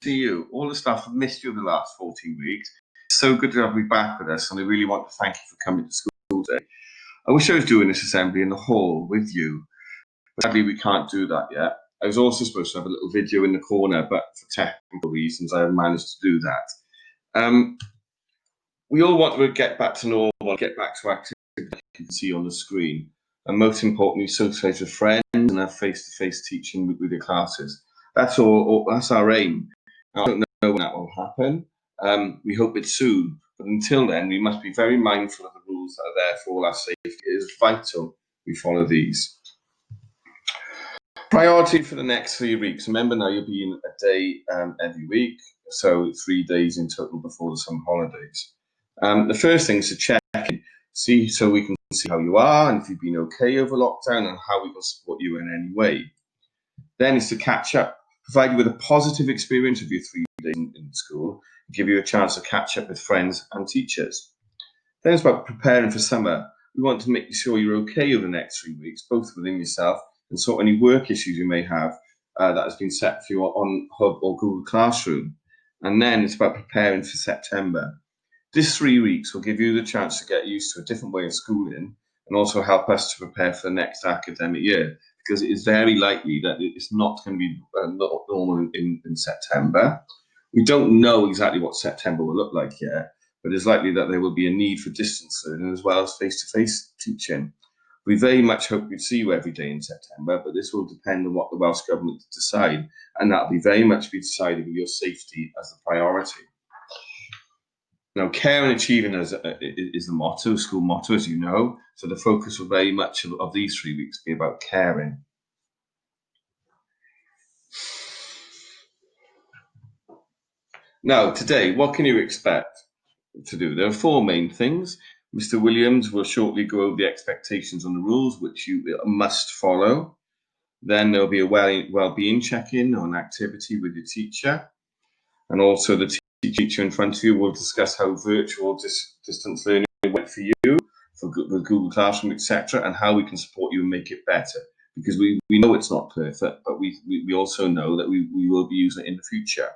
see you. All the staff have missed you the last 14 weeks. It's so good to have you back with us, and I really want to thank you for coming to school today. I wish I was doing this assembly in the hall with you, but sadly we can't do that yet. I was also supposed to have a little video in the corner, but for technical reasons I haven't managed to do that. We all want to get back to normal, get back to activity you can see on the screen, and most importantly, socialise with friends and have face-to-face teaching with your classes. That's all. That's our aim. Now, I don't know when that will happen. We hope it's soon, but until then, we must be very mindful of the rules that are there for all our safety. It is vital we follow these. Priority for the next 3 weeks. Remember now, you'll be in a day every week, so 3 days in total before the summer holidays. The first thing is to check in, so we can see how you are and if you've been okay over lockdown and how we can support you in any way. Then it's to catch up, provide you with a positive experience of your 3 days in school, give you a chance to catch up with friends and teachers. Then it's about preparing for summer. We want to make sure you're okay over the next 3 weeks, both within yourself and sort any work issues you may have that has been set for you on Hub or Google Classroom. And then it's about preparing for September. This 3 weeks will give you the chance to get used to a different way of schooling and also help us to prepare for the next academic year, because it is very likely that it's not going to be normal in September. We don't know exactly what September will look like yet, but it's likely that there will be a need for distance learning as well as face-to-face teaching. We very much hope we'd see you every day in September, but this will depend on what the Welsh Government decide, and that'll be very much be decided with your safety as the priority. Now, care and achieving is the motto, school motto, as you know, so the focus will very much of these 3 weeks be about caring. Now, today, what can you expect to do? There are 4 main things. Mr. Williams will shortly go over the expectations on the rules, which you must follow. Then there'll be a well-being check-in on activity with your teacher, and also the teacher in front of you will discuss how virtual distance learning went for you, for Google Classroom, etc., and how we can support you and make it better. Because we know it's not perfect, but we also know that we will be using it in the future.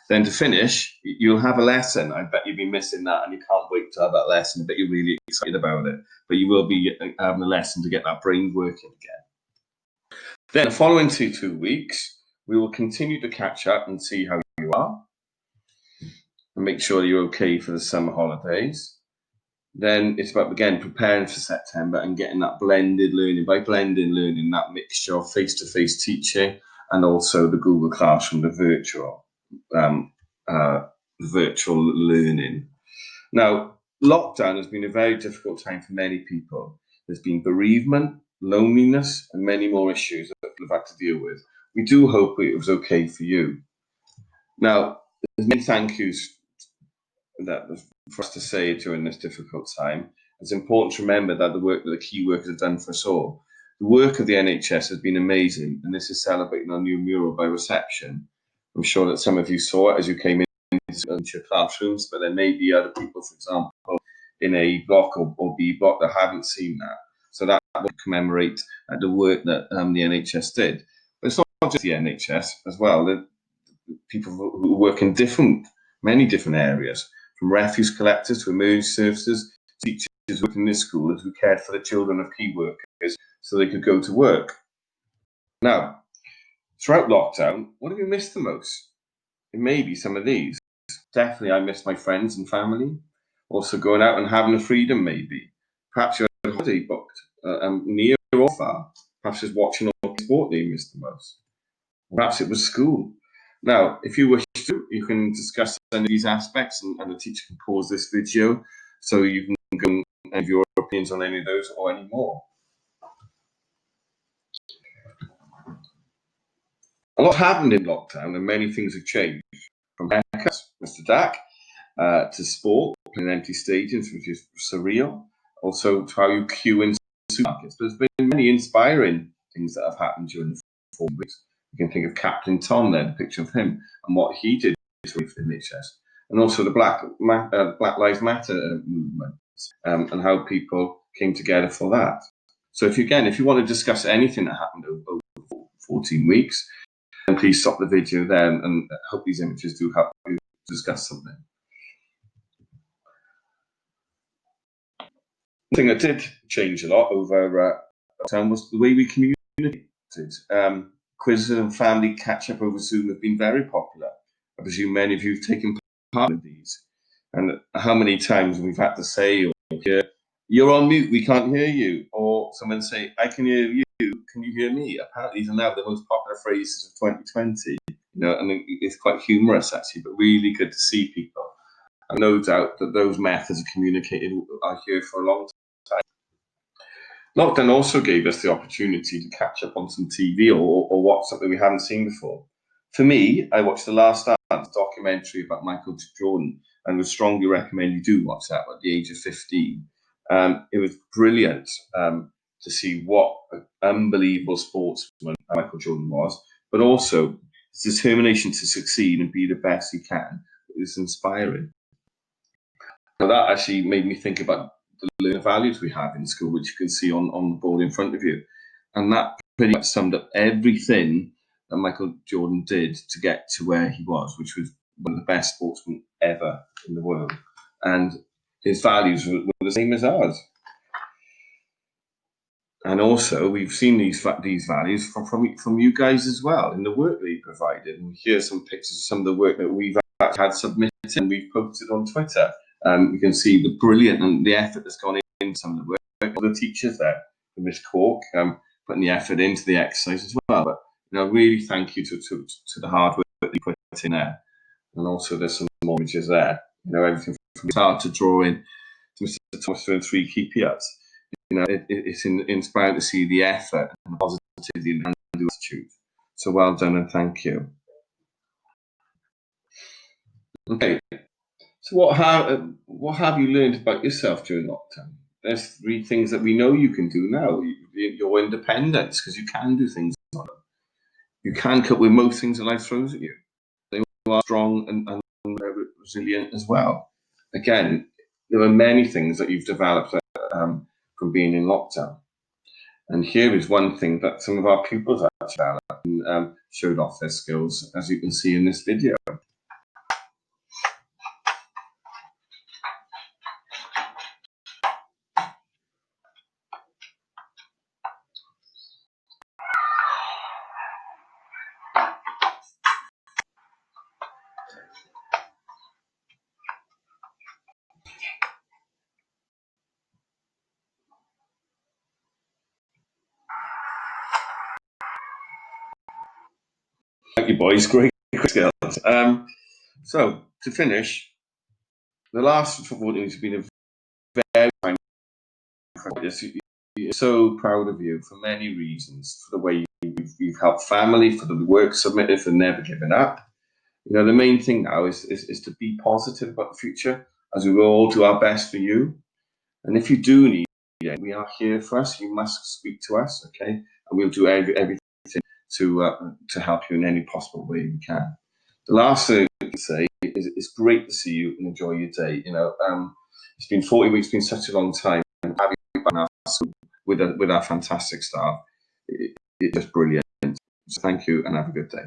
Then to finish, you'll have a lesson. I bet you've been missing that and you can't wait to have that lesson. I bet you're really excited about it. But you will be having a lesson to get that brain working again. Then the following 2 weeks, we will continue to catch up and see how you are, and make sure you're okay for the summer holidays. Then it's about, again, preparing for September and getting that blended learning. By blended learning, that mixture of face-to-face teaching and also the Google Classroom, the virtual learning. Now, lockdown has been a very difficult time for many people. There's been bereavement, loneliness, and many more issues that we've had to deal with. We do hope it was okay for you. Now, there's many thank yous for us to say during this difficult time. It's important to remember that the work that the key workers have done for us all. The work of the NHS has been amazing, and this is celebrating our new mural by Reception. I'm sure that some of you saw it as you came into your classrooms, but there may be other people, for example, in A block or B block that haven't seen that. So that will commemorate the work that the NHS did. But it's not just the NHS as well. The people who work in many different areas, from refuse collectors to emergency services, teachers working in this school who cared for the children of key workers so they could go to work. Now, throughout lockdown, what have you missed the most? It may be some of these. Definitely, I miss my friends and family. Also going out and having a freedom, maybe. Perhaps you had a holiday booked, near or far. Perhaps just watching all the sport that you missed the most. Perhaps it was school. Now, if you wish to, you can discuss any of these aspects, and the teacher can pause this video so you can go and have your opinions on any of those or any more. A lot happened in lockdown and many things have changed. From haircuts, Mr. Dack, to sport, playing empty stadiums, which is surreal. Also to how you queue in supermarkets. There's been many inspiring things that have happened during the 4 weeks. You can think of Captain Tom there, the picture of him, and what he did to the NHS. And also the Black Lives Matter movement, and how people came together for that. So if you want to discuss anything that happened over 14 weeks, please stop the video there, and hope these images do help you discuss something. One thing that did change a lot over time was the way we communicated. Quizzes and family catch-up over Zoom have been very popular. I presume many of you have taken part in these. And how many times we've had to say or hear, "You're on mute, we can't hear you," or someone say, "I can hear you, can you hear me?" Apparently these are now the most popular phrases of 2020. And it's quite humorous actually, but really good to see people. And no doubt that those methods of communicating are here for a long time. Lockdown also gave us the opportunity to catch up on some TV or watch something we haven't seen before. For me, I watched The Last Dance documentary about Michael Jordan, and would strongly recommend you do watch that at the age of 15. It was brilliant to see what an unbelievable sportsman Michael Jordan was, but also his determination to succeed and be the best he can is inspiring. Now that actually made me think about the learning values we have in school, which you can see on the board in front of you. And that pretty much summed up everything that Michael Jordan did to get to where he was, which was one of the best sportsmen ever in the world. And his values were the same as ours. And also, we've seen these values from you guys as well in the work that you provided. And here's some pictures of some of the work that we've had submitted and we've posted on Twitter. You can see the brilliant and the effort that's gone into some of the work. The teachers there, Miss Cork, putting the effort into the exercise as well. But really thank you to the hard work that you put in there. And also, there's some more images there. Everything from guitar to drawing to Mr. Thomas doing 3 key pirouettes. It's inspiring to see the effort and the positivity and the attitude. So well done and thank you. Okay. So what have you learned about yourself during lockdown? There's 3 things that we know you can do now. Your independence, because you can do things on them. You can cope with most things that life throws at you. You are strong and resilient as well. Again, there are many things that you've developed from being in lockdown. And here is one thing that some of our pupils actually developed and showed off their skills, as you can see in this video. Thank you, boys. Great skills. So, to finish, the last football team has been a very time. So proud of you for many reasons, for the way you've helped family, for the work submitted, for never giving up. The main thing now is to be positive about the future, as we will all do our best for you. And if you do need it, we are here for us. You must speak to us, okay? And we'll do everything to help you in any possible way we can. The last thing I can say is it's great to see you and enjoy your day. It's been 40 weeks, been such a long time, and having you back with our fantastic staff, it's just brilliant. So thank you and have a good day.